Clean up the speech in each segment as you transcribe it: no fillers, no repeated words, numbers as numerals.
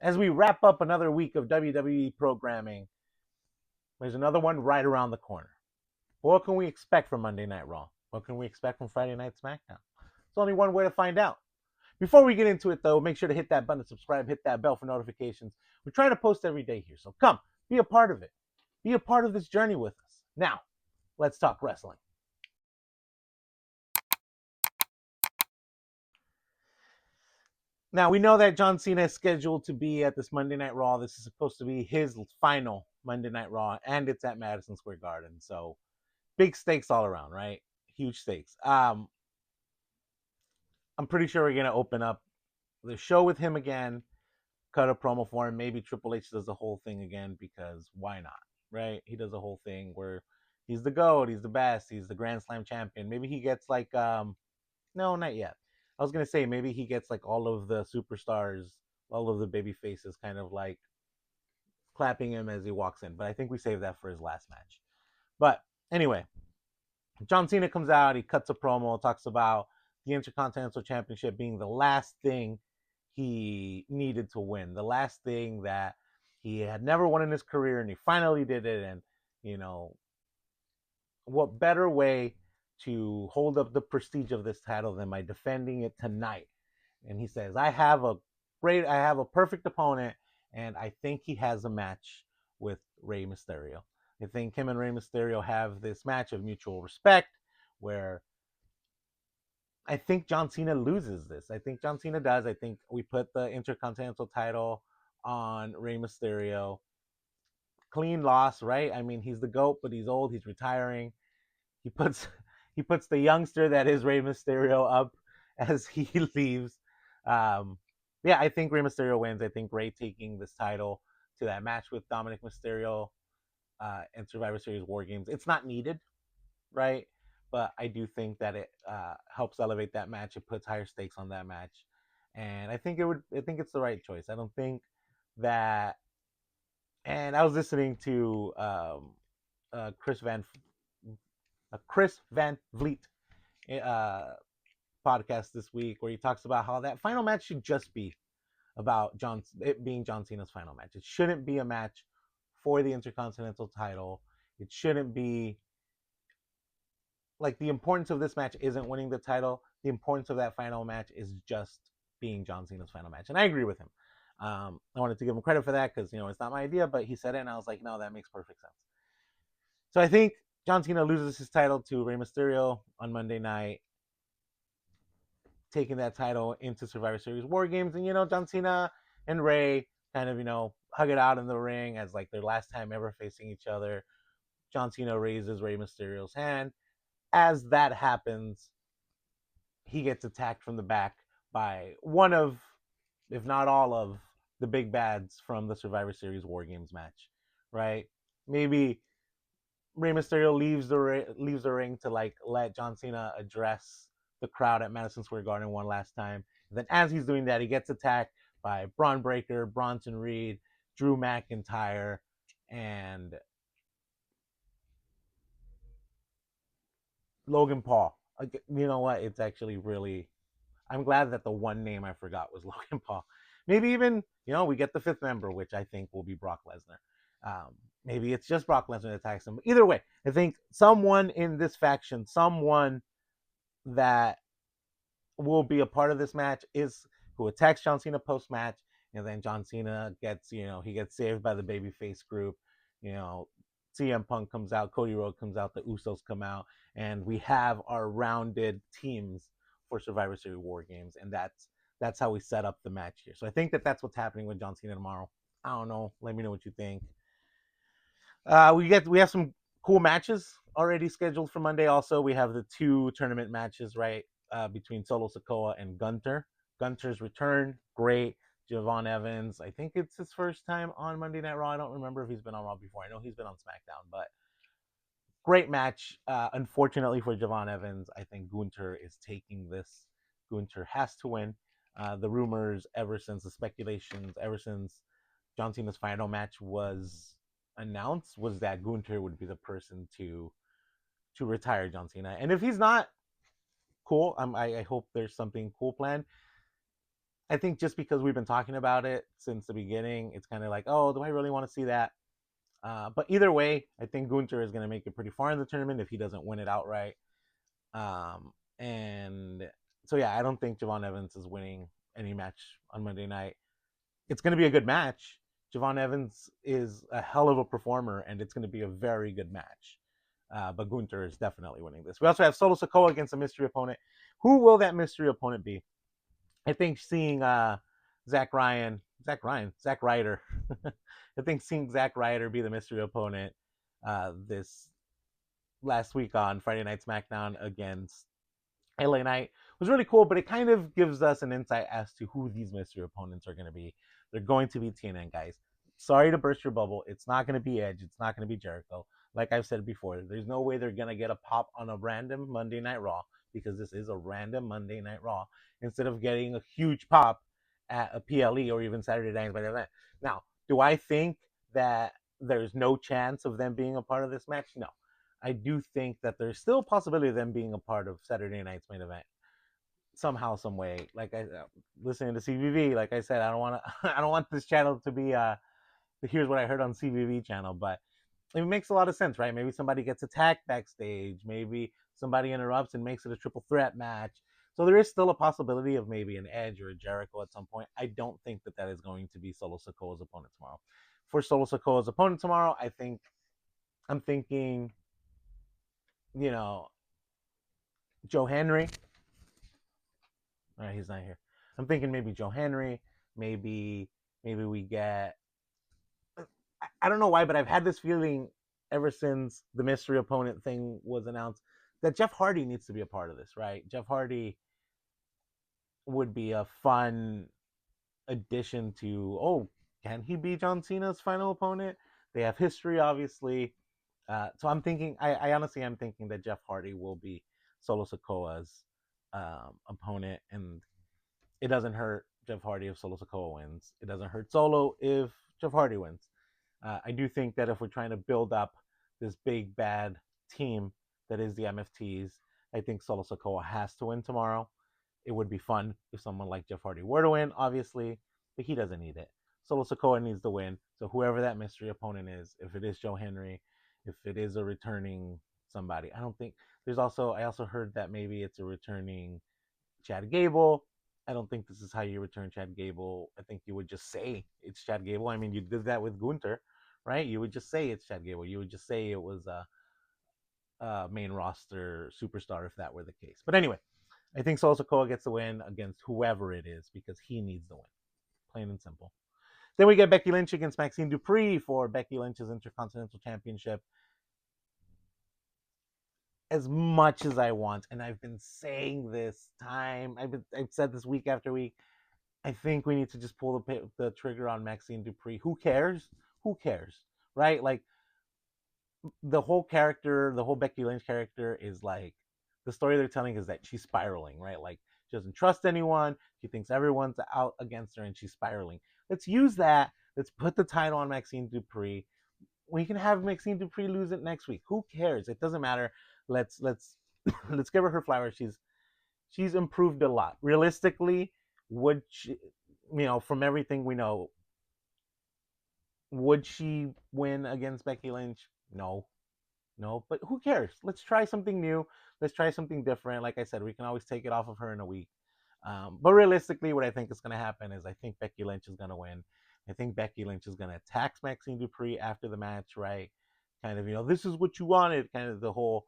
As we wrap up another week of WWE programming, there's another one right around the corner. What can we expect from Monday Night Raw? What can we expect from Friday Night Smackdown? There's only one way to find out. Before we get into it, though, make sure to hit that button, subscribe, hit that bell for notifications. We're trying to post every day here, so come, be a part of it. Be a part of this journey with us. Now, let's talk wrestling. Now, we know that John Cena is scheduled to be at this Monday Night Raw. This is supposed to be his final Monday Night Raw, and it's at Madison Square Garden. So, big stakes all around, right? Huge stakes. I'm pretty sure we're going to open up the show with him again, cut a promo for him. Maybe Triple H does the whole thing again because why not, right? He does a whole thing where he's the GOAT, he's the best, he's the Grand Slam champion. Maybe he gets like, no, not yet. I was going to say maybe he gets like all of the superstars, all of the baby faces kind of like clapping him as he walks in. But I think we saved that for his last match. But anyway, John Cena comes out, he cuts a promo, talks about the Intercontinental Championship being the last thing he needed to win, the last thing that he had never won in his career, and he finally did it. And, you know, what better way to hold up the prestige of this title than by defending it tonight? And he says, I have a perfect opponent, and I think he has a match with Rey Mysterio. I think him and Rey Mysterio have this match of mutual respect where I think John Cena loses this. I think John Cena does. I think we put the Intercontinental title on Rey Mysterio. Clean loss, right? I mean, he's the GOAT, but he's old. He's retiring. He puts he puts the youngster that is Rey Mysterio up as he leaves. Um, yeah, I think Rey Mysterio wins. I think Rey taking this title to that match with Dominic Mysterio in Survivor Series War Games. It's not needed, right? But I do think that it helps elevate that match. It puts higher stakes on that match, and I think it would. I think it's the right choice. I don't think that. And I was listening to uh, Chris Van Chris Van Vliet uh, podcast this week, where he talks about how that final match should just be about it being John Cena's final match. It shouldn't be a match for the Intercontinental title. It shouldn't be like the importance of this match isn't winning the title. The importance of that final match is just being John Cena's final match, and I agree with him. I wanted to give him credit for that because it's not my idea, but he said it, and I was like, no, that makes perfect sense. So I think John Cena loses his title to Rey Mysterio on Monday night, taking that title into Survivor Series War Games, and John Cena and Rey kind of hug it out in the ring as like their last time ever facing each other. John Cena raises Rey Mysterio's hand. As that happens, he gets attacked from the back by one of, if not all of, the big bads from the Survivor Series War Games match, right? Maybe Rey Mysterio leaves the ring to like let John Cena address the crowd at Madison Square Garden one last time. And then as he's doing that, he gets attacked by Braun Breaker, Bronson Reed, Drew McIntyre, and Logan Paul. You know what? It's actually really. I'm glad that the one name I forgot was Logan Paul. Maybe even we get the fifth member, which I think will be Brock Lesnar. Maybe it's just Brock Lesnar that attacks him. But either way, I think someone in this faction, someone that will be a part of this match, is who attacks John Cena post match, and then John Cena gets he gets saved by the babyface group. You know, CM Punk comes out, Cody Rhodes comes out, the Usos come out, and we have our rounded teams for Survivor Series War Games, and that's how we set up the match here. So I think that that's what's happening with John Cena tomorrow. I don't know. Let me know what you think. We have some cool matches already scheduled for Monday. Also, we have the two tournament matches right between Solo Sikoa and Gunter. Gunter's return, great. Javon Evans, I think it's his first time on Monday Night Raw. I don't remember if he's been on Raw before. I know he's been on SmackDown, but great match. Unfortunately for Javon Evans, I think Gunter is taking this. Gunter has to win. The rumors ever since the speculations, ever since John Cena's final match was announced, was that Gunter would be the person to retire John Cena. And if he's not, cool. I hope there's something cool planned. I think just because we've been talking about it since the beginning, it's kind of like, oh, do I really want to see that? But either way, I think Gunter is going to make it pretty far in the tournament if he doesn't win it outright. And so, yeah, I don't think Javon Evans is winning any match on Monday night. It's going to be a good match. Javon Evans is a hell of a performer, and it's going to be a very good match. But Gunter is definitely winning this. We also have Solo Sikoa against a mystery opponent. Who will that mystery opponent be? I think seeing Zack Ryder. I think seeing Zack Ryder be the mystery opponent this last week on Friday Night Smackdown against LA Knight was really cool, but it kind of gives us an insight as to who these mystery opponents are going to be. They're going to be TNN guys. Sorry to burst your bubble. It's not going to be Edge. It's not going to be Jericho. Like I've said before, there's no way they're going to get a pop on a random Monday Night Raw because this is a random Monday Night Raw instead of getting a huge pop at a PLE or even Saturday Night by the event. Now, do I think that there's no chance of them being a part of this match? No. I do think that there's still a possibility of them being a part of Saturday night's main event somehow, some way. Like I listening to CVV, like I said, I don't want to, I don't want this channel to be here's what I heard on CVV channel, but it makes a lot of sense, right? Maybe somebody gets attacked backstage, maybe somebody interrupts and makes it a triple threat match. So there is still a possibility of maybe an Edge or a Jericho at some point. I don't think that that is going to be Solo Sikoa's opponent tomorrow. For Solo Sikoa's opponent tomorrow, I'm thinking, you know, Joe Henry. All right, he's not here. I'm thinking maybe Joe Henry. Maybe we get. I don't know why, but I've had this feeling ever since the mystery opponent thing was announced that Jeff Hardy needs to be a part of this, right? Jeff Hardy would be a fun addition to. Oh, can he be John Cena's final opponent? They have history, obviously. So I'm thinking. I honestly am thinking that Jeff Hardy will be Solo Sikoa's opponent, and it doesn't hurt Jeff Hardy if Solo Sikoa wins. It doesn't hurt Solo if Jeff Hardy wins. I do think that if we're trying to build up this big bad team that is the MFTs, I think Solo Sikoa has to win tomorrow. It would be fun if someone like Jeff Hardy were to win, obviously, but he doesn't need it. Solo Sikoa needs to win. So whoever that mystery opponent is, if it is Joe Henry, if it is a returning somebody, I don't think there's also I also heard that maybe it's a returning Chad Gable. I don't think this is how you return Chad Gable. I think you would just say it's Chad Gable. I mean, you did that with Gunter, right? You would just say it's Chad Gable. You would just say it was a main roster superstar if that were the case. But anyway, I think Solo Sikoa gets the win against whoever it is because he needs the win. Plain and simple. Then we get Becky Lynch against Maxxine Dupri for Becky Lynch's Intercontinental Championship. As much as I want, and I've been saying this I've said this week after week, I think we need to just pull the trigger on Maxxine Dupri. Who cares? Who cares? Right? Like the whole character, the whole Becky Lynch character is like the story they're telling is that she's spiraling, right? Like she doesn't trust anyone. She thinks everyone's out against her and she's spiraling. Let's use that. Let's put the title on Maxxine Dupri. We can have Maxxine Dupri lose it next week. Who cares? It doesn't matter. Let's let's give her flowers. She's improved a lot. Realistically, would she, from everything we know, would she win against Becky Lynch? No, no. But who cares? Let's try something new. Let's try something different. Like I said, we can always take it off of her in a week. But realistically, what I think is going to happen is I think Becky Lynch is going to win. I think Becky Lynch is going to attack Maxxine Dupri after the match, right? Kind of, this is what you wanted. Kind of the whole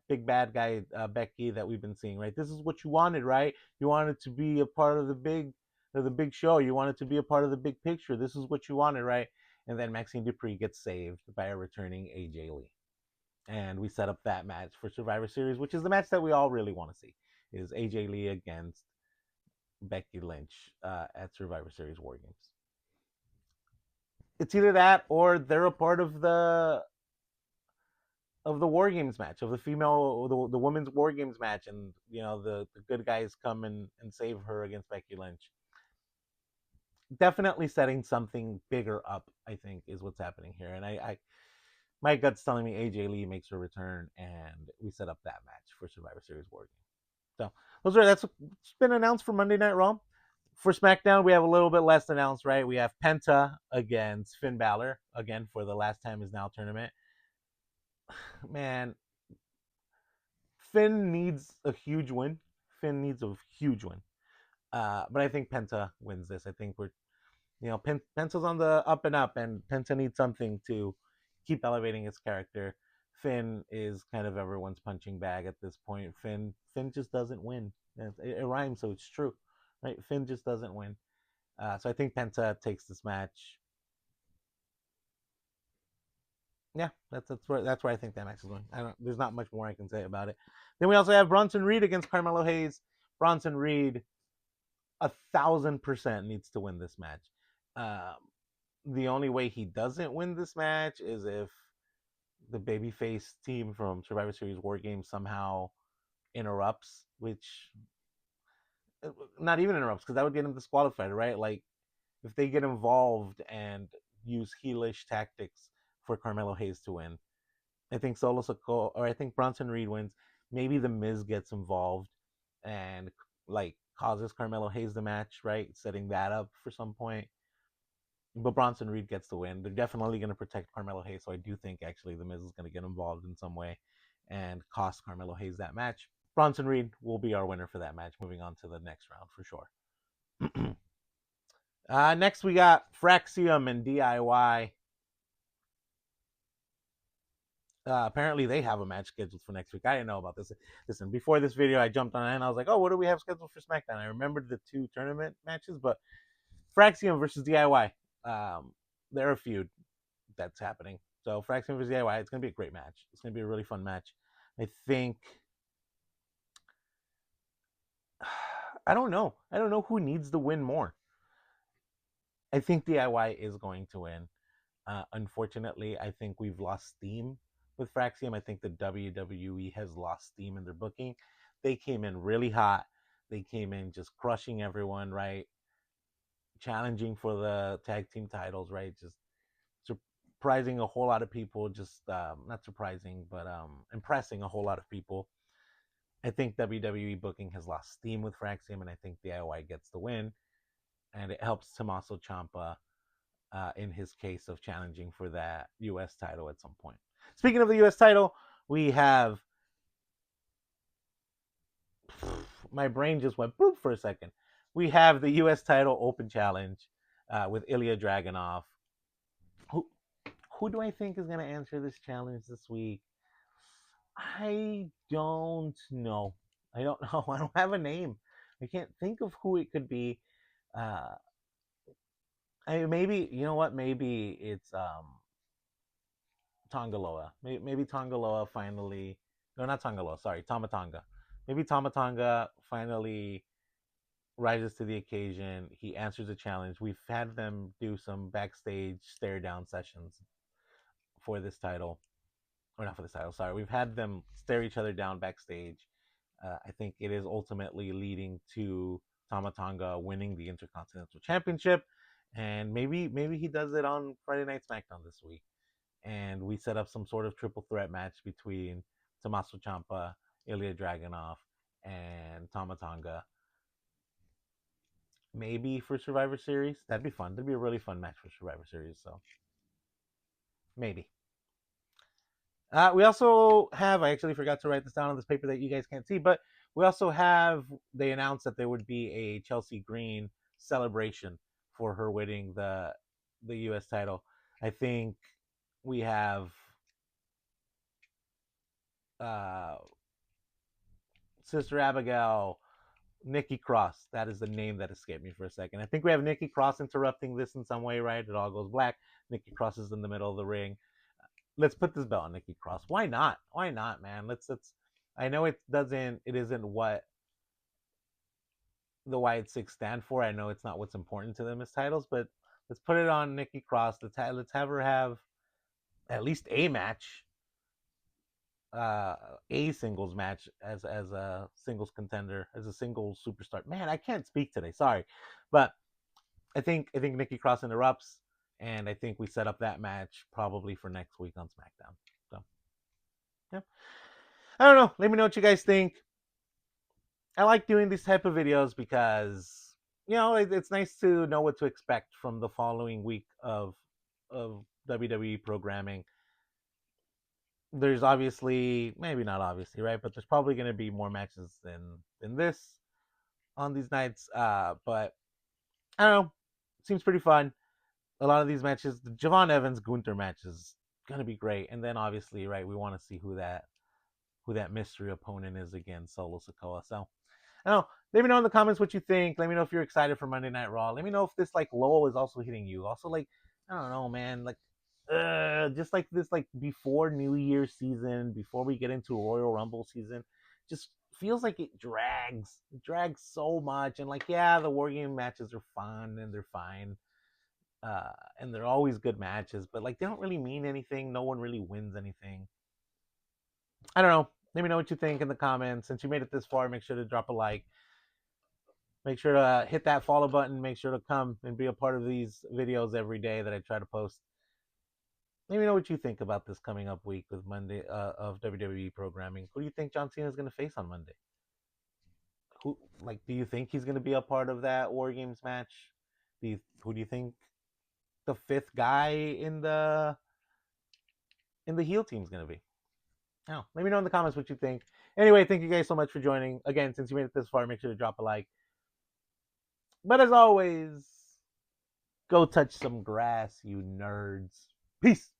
big bad guy Becky that we've been seeing, right? This is what you wanted, right? You wanted to be a part of the big show. You wanted to be a part of the big picture. This is what you wanted, right? And then Maxxine Dupri gets saved by a returning AJ Lee, and we set up that match for Survivor Series, which is the match that we all really want to see, is AJ Lee against Becky Lynch at Survivor Series War Games. It's either that or they're a part of the War Games match, of the women's War Games match, and the good guys come and save her against Becky Lynch. Definitely setting something bigger up, I think, is what's happening here. And I my gut's telling me AJ Lee makes her return, and we set up that match for Survivor Series War Games. So that's been announced for Monday Night Raw. For SmackDown, we have a little bit less announced, right? We have Penta against Finn Balor again for the Last Time Is Now tournament. Man, Finn needs a huge win. Finn needs a huge win. But I think Penta wins this. I think Penta's on the up and up, and Penta needs something to keep elevating his character. Finn is kind of everyone's punching bag at this point. Finn just doesn't win. It rhymes, so it's true, right? Finn just doesn't win. So I think Penta takes this match. Yeah, that's where I think that match is going. There's not much more I can say about it. Then we also have Bronson Reed against Carmelo Hayes. Bronson Reed 1,000% needs to win this match. Um, the only way he doesn't win this match is if the babyface team from Survivor Series War Games somehow interrupts, which not even interrupts because that would get him disqualified, right? Like if they get involved and use heelish tactics for Carmelo Hayes to win, I think Solo Sikoa or I think Bronson Reed wins. Maybe the Miz gets involved and like causes Carmelo Hayes the match, right? Setting that up for some point. But Bronson Reed gets the win. They're definitely going to protect Carmelo Hayes, so I do think actually the Miz is going to get involved in some way and cost Carmelo Hayes that match. Bronson Reed will be our winner for that match. Moving on to the next round for sure. Next we got Fraxium and DIY. Apparently they have a match scheduled for next week. I didn't know about this. Listen, before this video, I jumped on it and I was like, "Oh, what do we have scheduled for SmackDown?" I remembered the 2 tournament matches, but Fraxium versus DIY. They're a feud that's happening. So Fraxium versus DIY, it's gonna be a great match. It's gonna be a really fun match. I think. I don't know. I don't know who needs to win more. I think DIY is going to win. Unfortunately, I think we've lost steam with Fraxium. I think the WWE has lost steam in their booking. They came in really hot. They came in just crushing everyone, right? Challenging for the tag team titles, right? Just surprising a whole lot of people. Just not surprising, but impressing a whole lot of people. I think WWE booking has lost steam with Fraxium, and I think DIY gets the win. And it helps Tommaso Ciampa in his case of challenging for that U.S. title at some point. Speaking of the U.S. title, we have. My brain just went boop for a second. We have the U.S. title open challenge with Ilya Dragunov. Who, who do I think is going to answer this challenge this week? I don't know. I don't know. I don't have a name. I can't think of who it could be. Uh, maybe you know what? Maybe it's Tongaloa. Maybe Tongaloa finally. No, not Tongaloa. Sorry, Tomatonga. Maybe Tomatonga finally rises to the occasion. He answers the challenge. We've had them do some backstage stare down sessions for this title, or not for this title. Sorry, we've had them stare each other down backstage. I think it is ultimately leading to Tomatonga winning the Intercontinental Championship, and maybe he does it on Friday Night Smackdown this week, and we set up some sort of triple threat match between Tommaso Ciampa, Ilya Dragunov, and Tomatonga. Maybe for Survivor Series, that'd be fun. That'd be a really fun match for Survivor Series. So maybe. We also have, I actually forgot to write this down on this paper that you guys can't see, but we also have, they announced that there would be a Chelsea Green celebration for her winning the U.S. title. I think we have uh, Sister Abigail, Nikki Cross. That is the name that escaped me for a second. I think we have Nikki Cross interrupting this in some way, right? It all goes black. Nikki Cross is in the middle of the ring. Let's put this belt on Nikki Cross. Why not? Why not, man? Let's. I know it isn't what the White Six stand for. I know it's not what's important to them as titles, but let's put it on Nikki Cross. Let's have her have at least a match, uh, a singles match as a singles contender, as a singles superstar. Man, I can't speak today. Sorry, but I think Nikki Cross interrupts, and I think we set up that match probably for next week on SmackDown. So yeah, I don't know. Let me know what you guys think. I like doing these type of videos because it's nice to know what to expect from the following week of WWE programming. There's obviously, maybe not obviously, right? But there's probably going to be more matches than this on these nights. But I don't know. Seems pretty fun. A lot of these matches, the Javon Evans Gunther match is going to be great. And then obviously, right, we want to see who that mystery opponent is against Solo Sikoa. So I don't know. Let me know in the comments what you think. Let me know if you're excited for Monday Night Raw. Let me know if this like lull is also hitting you. Also, like, I don't know, man. Like, just like this, like before New Year's season, before we get into Royal Rumble season, just feels like it drags. It drags so much. And like, yeah, the War Game matches are fun and they're fine. And they're always good matches, but like they don't really mean anything. No one really wins anything. I don't know. Let me know what you think in the comments. Since you made it this far, make sure to drop a like. Make sure to hit that follow button. Make sure to come and be a part of these videos every day that I try to post. Let me know what you think about this coming up week with Monday of WWE programming. Who do you think John Cena is going to face on Monday? Do you think he's going to be a part of that War Games match? Who do you think the fifth guy in the heel team is going to be? Oh, let me know in the comments what you think. Anyway, thank you guys so much for joining. Again, since you made it this far, make sure to drop a like. But as always, go touch some grass, you nerds. Peace.